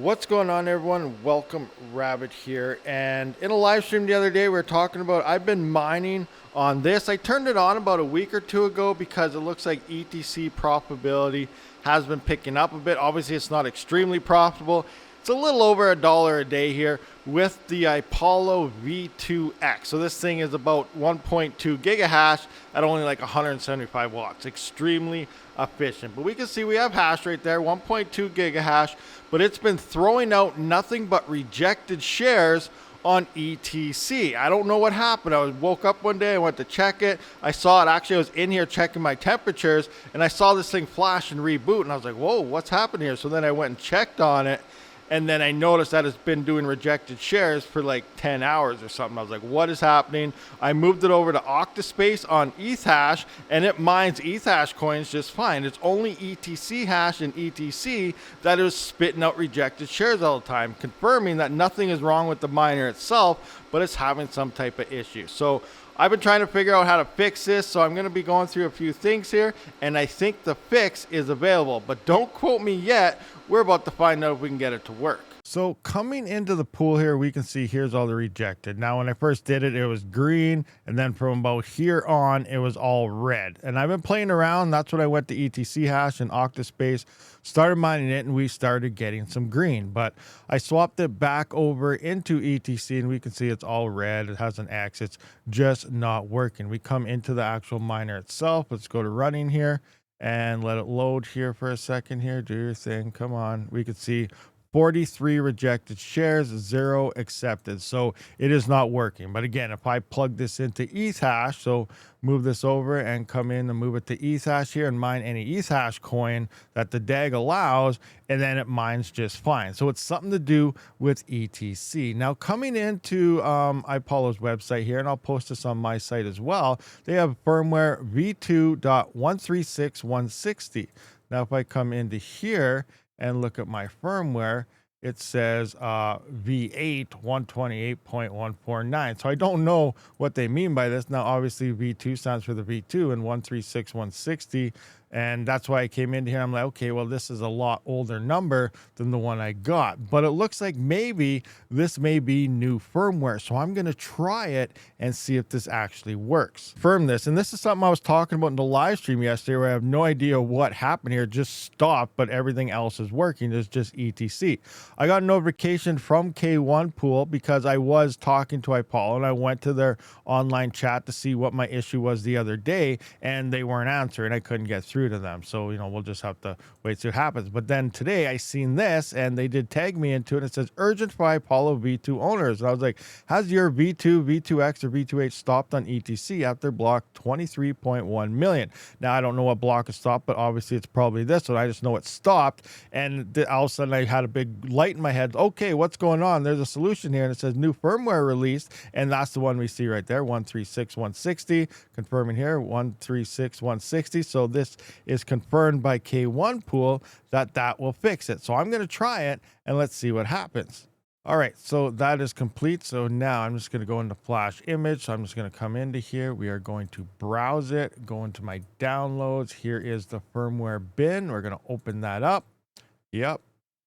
What's going on, everyone? Welcome, Rabid here. And in a live stream the other day, we were talking about I've been mining on this. I turned it on about a week or two ago because it looks like ETC profitability has been picking up a bit. Obviously, it's not extremely profitable. It's a little over $1 a day here with the Ipollo V2X. So this thing is about 1.2 gigahash at only like 175 watts. Extremely efficient. But we can see we have hash rate there, 1.2 gigahash, but it's been throwing out nothing but rejected shares on ETC. I don't know what happened. I woke up one day, I went to check it. I saw it. Actually, I was in here checking my temperatures and I saw this thing flash and reboot and I was like, whoa, what's happened here? So then I went and checked on it. And then I noticed that it's been doing rejected shares for like 10 hours or something. I was like, what is happening? I moved it over to Octa.Space on ETH and it mines ETH coins just fine. It's only ETC hash and ETC that is spitting out rejected shares all the time, confirming that nothing is wrong with the miner itself, but it's having some type of issue. So I've been trying to figure out how to fix this, so I'm going to be going through a few things here, and I think the fix is available, but don't quote me yet. We're about to find out if we can get it to work. So coming into the pool here, we can see here's all the rejected. Now, when I first did it, it was green, and then from about here on, it was all red. And I've been playing around. That's what I went to ETC hash and Octa.Space, started mining it, and we started getting some green. But I swapped it back over into ETC, and we can see it's all red. It has an X. It's just not working. We come into the actual miner itself. Let's go to running here and let it load here for a second here. Do your thing. Come on. We can see 43 rejected shares, 0 accepted. So it is not working. But again, if I plug this into ETH hash, so move this over and come in and move it to ETH hash here and mine any ETH hash coin that the DAG allows, and then it mines just fine. So it's something to do with ETC. Now coming into Ipollo's website here, and I'll post this on my site as well, they have firmware v2.136160. Now if I come into here and look at my firmware, it says V8 128.149. So I don't know what they mean by this. Now, obviously, V2 stands for the V2 and 136160. And that's why I came in here. I'm like, okay, well, this is a lot older number than the one I got. But it looks like maybe this may be new firmware. So I'm going to try it and see if this actually works. Firm this. And this is something I was talking about in the live stream yesterday where I have no idea what happened here. It just stopped, but everything else is working. It's just ETC. I got a notification from K1 Pool because I was talking to Ipollo and I went to their online chat to see what my issue was the other day, and they weren't answering. I couldn't get through to them. So, we'll just have to wait to see what happens. But then today I seen this and they did tag me into it. It says urgent for Ipollo V2 owners. And I was like, has your V2, V2X, or V2H stopped on ETC after block 23.1 million? Now, I don't know what block is stopped, but obviously it's probably this one. I just know it stopped. And all of a sudden I had a big light in my head. Okay, what's going on? There's a solution here. And it says new firmware released. And that's the one we see right there, 136160. Confirming here, 136160. So this is confirmed by K1 Pool that will fix it. So I'm going to try it and let's see what happens. All right, so that is complete. So now I'm just going to go into Flash Image. So I'm just going to come into here. We are going to browse it, go into my downloads. Here is the firmware bin. We're going to open that up. Yep.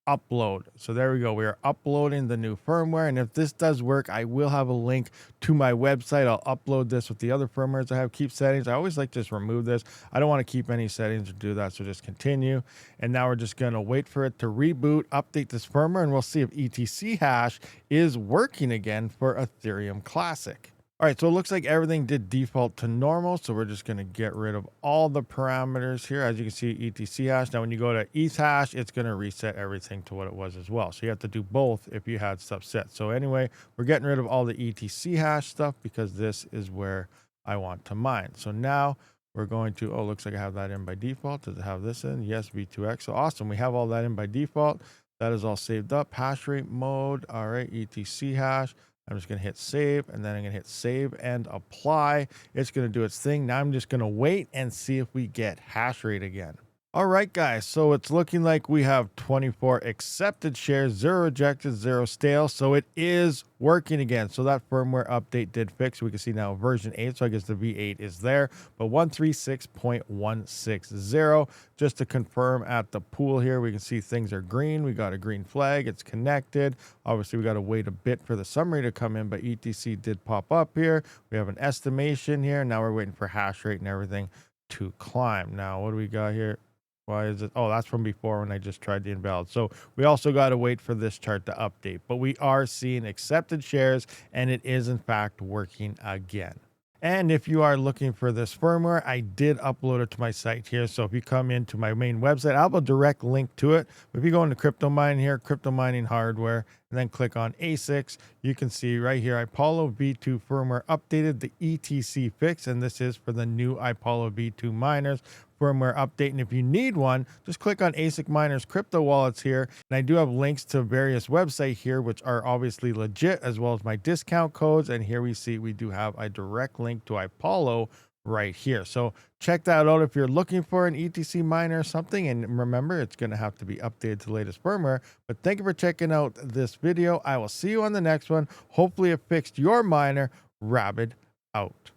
Upload. So there we go. We are uploading the new firmware. And if this does work, I will have a link to my website. I'll upload this with the other firmwares I have. Keep settings. I always like to just remove this. I don't want to keep any settings or do that. So just continue. And now we're just going to wait for it to reboot, update this firmware, and we'll see if ETC hash is working again for Ethereum Classic. All right, so it looks like everything did default to normal. So we're just going to get rid of all the parameters here. As you can see, ETC hash. Now, when you go to ETH hash, it's going to reset everything to what it was as well. So you have to do both if you had stuff set. So anyway, we're getting rid of all the ETC hash stuff because this is where I want to mine. So now we're going to, oh, looks like I have that in by default. Does it have this in? Yes, V2X. So awesome. We have all that in by default. That is all saved up. Hash rate mode. All right, ETC hash. I'm just going to hit save, and then I'm going to hit save and apply. It's going to do its thing. Now I'm just going to wait and see if we get hash rate again. All right, guys. So it's looking like we have 24 accepted shares, 0 rejected, 0 stale. So it is working again. So that firmware update did fix. We can see now version 8. So I guess the V8 is there, but 136.160. Just to confirm at the pool here, we can see things are green. We got a green flag. It's connected. Obviously, we got to wait a bit for the summary to come in, but ETC did pop up here. We have an estimation here. Now we're waiting for hash rate and everything to climb. Now, what do we got here? Why is it? Oh, that's from before when I just tried the invalid. So we also got to wait for this chart to update. But we are seeing accepted shares, and it is in fact working again. And if you are looking for this firmware, I did upload it to my site here. So if you come into my main website, I'll have a direct link to it. But if you go into crypto mining here, crypto mining hardware, and then click on ASICs, you can see right here, Ipollo V2 firmware updated, the ETC fix, and this is for the new Ipollo V2 miners firmware update. And if you need one, just click on ASIC Miners crypto wallets here. And I do have links to various websites here, which are obviously legit, as well as my discount codes. And here we see we do have a direct link to Ipollo right here. So check that out if you're looking for an ETC miner or something. And remember, it's going to have to be updated to the latest firmware. But thank you for checking out this video. I will see you on the next one. Hopefully it fixed your miner. Rabid out.